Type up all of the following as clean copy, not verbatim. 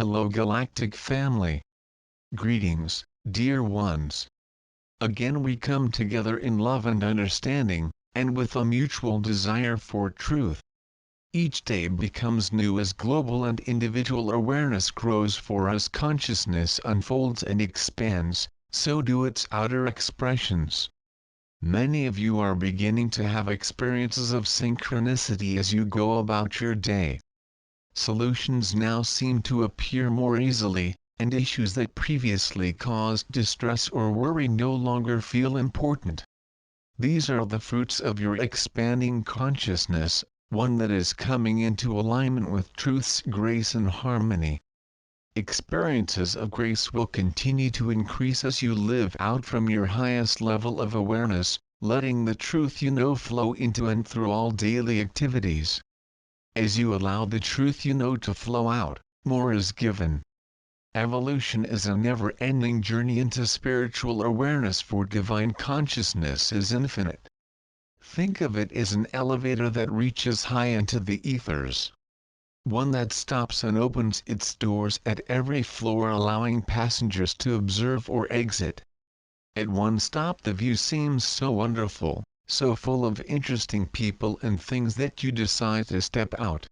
Hello Galactic family. Greetings, dear ones. Again we come together in love and understanding, and with a mutual desire for truth. Each day becomes new as global and individual awareness grows for us. Consciousness unfolds and expands, so do its outer expressions. Many of you are beginning to have experiences of synchronicity as you go about your day. Solutions now seem to appear more easily, and issues that previously caused distress or worry no longer feel important. These are the fruits of your expanding consciousness, one that is coming into alignment with truth's grace and harmony. Experiences of grace will continue to increase as you live out from your highest level of awareness, letting the truth you know flow into and through all daily activities. As you allow the truth you know to flow out, more is given. Evolution is a never-ending journey into spiritual awareness, for divine consciousness is infinite. Think of it as an elevator that reaches high into the ethers. One that stops and opens its doors at every floor, allowing passengers to observe or exit. At one stop the view seems so wonderful, so full of interesting people and things that you decide to step out.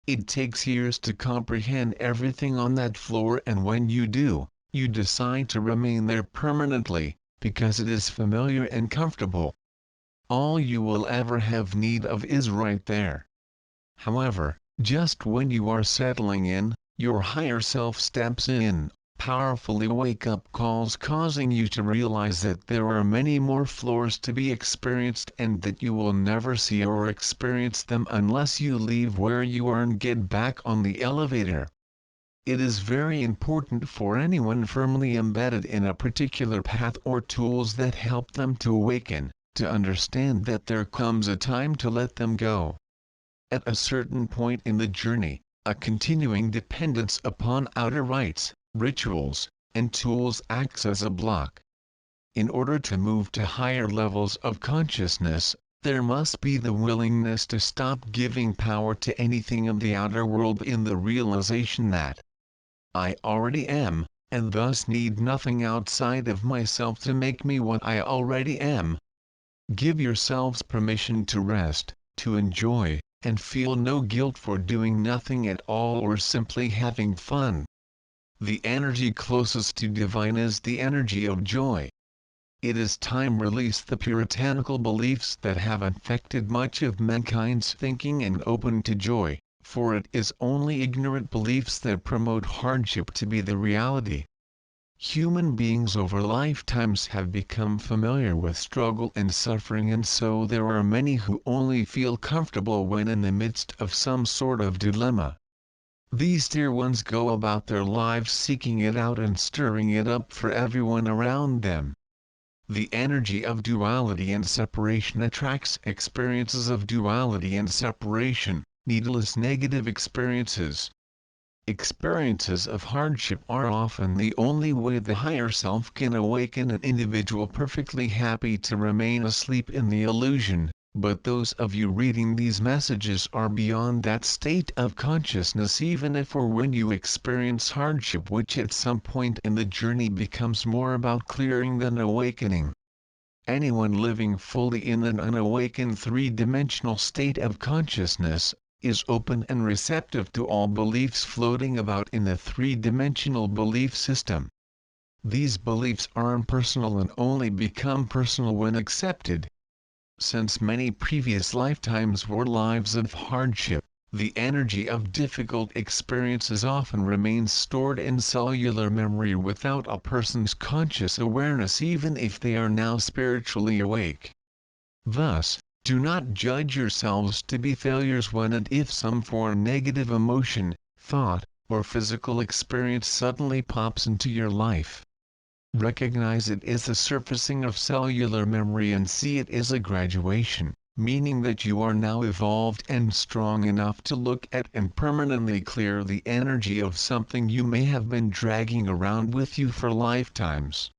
It takes years to comprehend everything on that floor, and when you do, you decide to remain there permanently, because it is familiar and comfortable. All you will ever have need of is right there. However, just when you are settling in, your higher self steps in, powerfully wake-up calls, causing you to realize that there are many more floors to be experienced and that you will never see or experience them unless you leave where you are and get back on the elevator. It is very important for anyone firmly embedded in a particular path or tools that help them to awaken, to understand that there comes a time to let them go. At a certain point in the journey, a continuing dependence upon outer rites, rituals, and tools acts as a block. In order to move to higher levels of consciousness, there must be the willingness to stop giving power to anything in the outer world, in the realization that I already am, and thus need nothing outside of myself to make me what I already am. Give yourselves permission to rest, to enjoy, and feel no guilt for doing nothing at all or simply having fun. The energy closest to divine is the energy of joy. It is time to release the puritanical beliefs that have infected much of mankind's thinking and open to joy, for it is only ignorant beliefs that promote hardship to be the reality. Human beings over lifetimes have become familiar with struggle and suffering, and so there are many who only feel comfortable when in the midst of some sort of dilemma. These dear ones go about their lives seeking it out and stirring it up for everyone around them. The energy of duality and separation attracts experiences of duality and separation, needless negative experiences. Experiences of hardship are often the only way the higher self can awaken an individual perfectly happy to remain asleep in the illusion, but those of you reading these messages are beyond that state of consciousness, even if or when you experience hardship, which at some point in the journey becomes more about clearing than awakening. Anyone living fully in an unawakened three-dimensional state of consciousness is open and receptive to all beliefs floating about in the three-dimensional belief system. These beliefs are impersonal and only become personal when accepted. Since many previous lifetimes were lives of hardship, the energy of difficult experiences often remains stored in cellular memory without a person's conscious awareness, even if they are now spiritually awake. Thus, do not judge yourselves to be failures when and if some foreign negative emotion, thought, or physical experience suddenly pops into your life. Recognize it as a surfacing of cellular memory and see it as a graduation, meaning that you are now evolved and strong enough to look at and permanently clear the energy of something you may have been dragging around with you for lifetimes.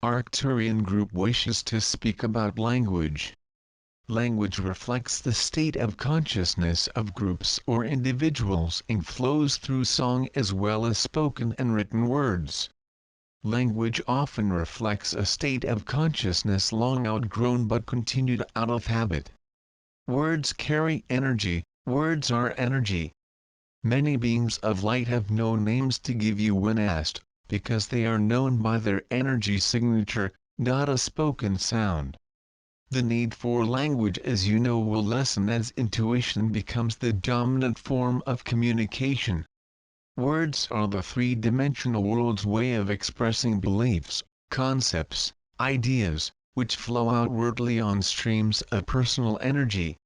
ARCTURIAN Group wishes to speak about language. Language reflects the state of consciousness of groups or individuals and flows through song as well as spoken and written words. Language often reflects a state of consciousness long outgrown but continued out of habit. Words carry energy, words are energy. Many beings of light have no names to give you when asked, because they are known by their energy signature, not a spoken sound. The need for language, as you know, will lessen as intuition becomes the dominant form of communication. Words are the three-dimensional world's way of expressing beliefs, concepts, ideas, which flow outwardly on streams of personal energy.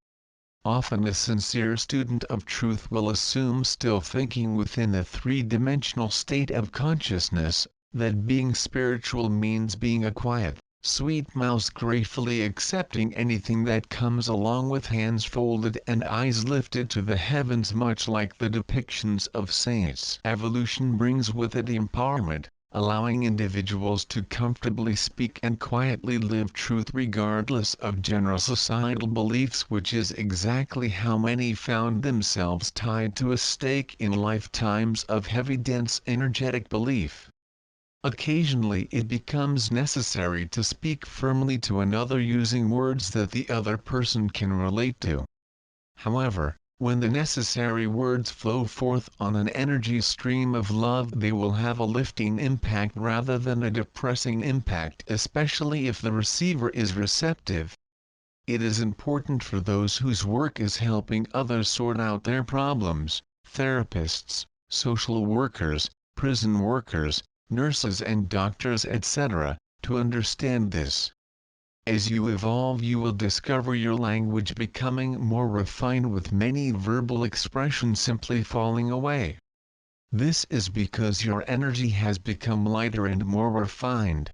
Often a sincere student of truth will assume, still thinking within the three-dimensional state of consciousness, that being spiritual means being a quiet, sweet mouse gratefully accepting anything that comes along with hands folded and eyes lifted to the heavens, much like the depictions of saints. Evolution brings with it empowerment, allowing individuals to comfortably speak and quietly live truth regardless of general societal beliefs, which is exactly how many found themselves tied to a stake in lifetimes of heavy, dense, energetic belief. Occasionally it becomes necessary to speak firmly to another using words that the other person can relate to. However, when the necessary words flow forth on an energy stream of love, they will have a lifting impact rather than a depressing impact, especially if the receiver is receptive. It is important for those whose work is helping others sort out their problems, therapists, social workers, prison workers, nurses and doctors, etc., to understand this. As you evolve, you will discover your language becoming more refined, with many verbal expressions simply falling away. This is because your energy has become lighter and more refined.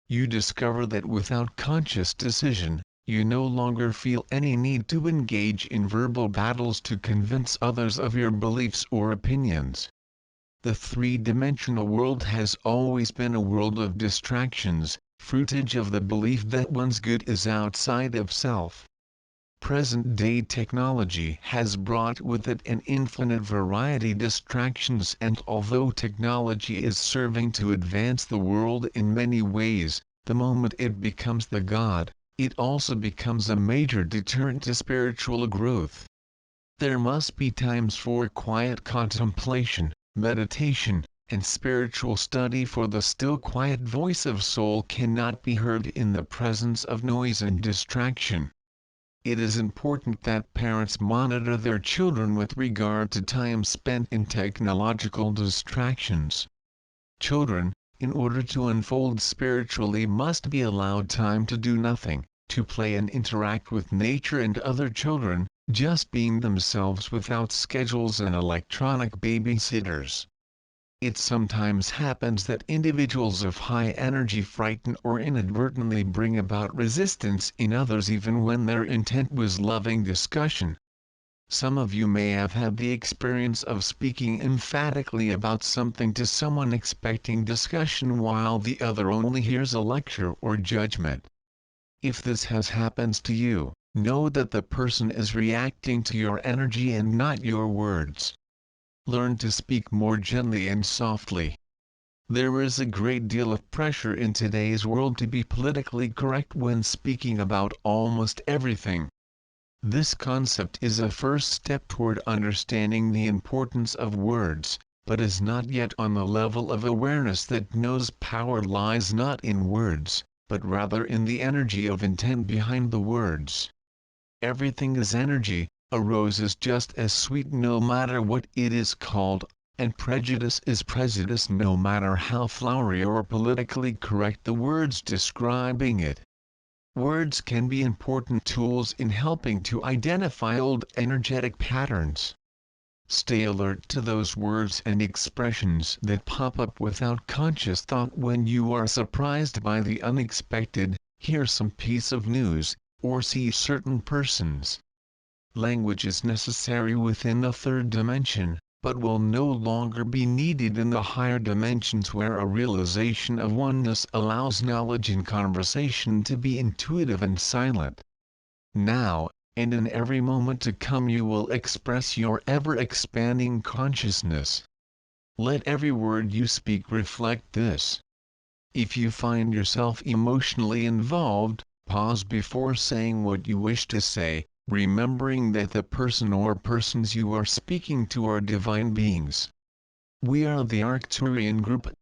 You discover that without conscious decision, you no longer feel any need to engage in verbal battles to convince others of your beliefs or opinions. The three-dimensional world has always been a world of distractions, fruitage of the belief that one's good is outside of self. Present-day technology has brought with it an infinite variety of distractions, and although technology is serving to advance the world in many ways, the moment it becomes the god, it also becomes a major deterrent to spiritual growth. There must be times for quiet contemplation, meditation, and spiritual study, for the still quiet voice of soul cannot be heard in the presence of noise and distraction. It is important that parents monitor their children with regard to time spent in technological distractions. Children, in order to unfold spiritually, must be allowed time to do nothing, to play and interact with nature and other children, just being themselves without schedules and electronic babysitters. It sometimes happens that individuals of high energy frighten or inadvertently bring about resistance in others, even when their intent was loving discussion. Some of you may have had the experience of speaking emphatically about something to someone expecting discussion, while the other only hears a lecture or judgment. If this has happened to you, know that the person is reacting to your energy and not your words. Learn to speak more gently and softly. There is a great deal of pressure in today's world to be politically correct when speaking about almost everything. This concept is a first step toward understanding the importance of words, but is not yet on the level of awareness that knows power lies not in words, but rather in the energy of intent behind the words. Everything is energy. A rose is just as sweet no matter what it is called, and prejudice is prejudice no matter how flowery or politically correct the words describing it. Words can be important tools in helping to identify old energetic patterns. Stay alert to those words and expressions that pop up without conscious thought when you are surprised by the unexpected, hear some piece of news, or see certain persons. Language is necessary within the third dimension, but will no longer be needed in the higher dimensions, where a realization of oneness allows knowledge in conversation to be intuitive and silent. now, and in every moment to come you will express your ever-expanding consciousness. Let every word you speak reflect this. If you find yourself emotionally involved, pause before saying what you wish to say, remembering that the person or persons you are speaking to are divine beings. We are the ARCTURIAN group,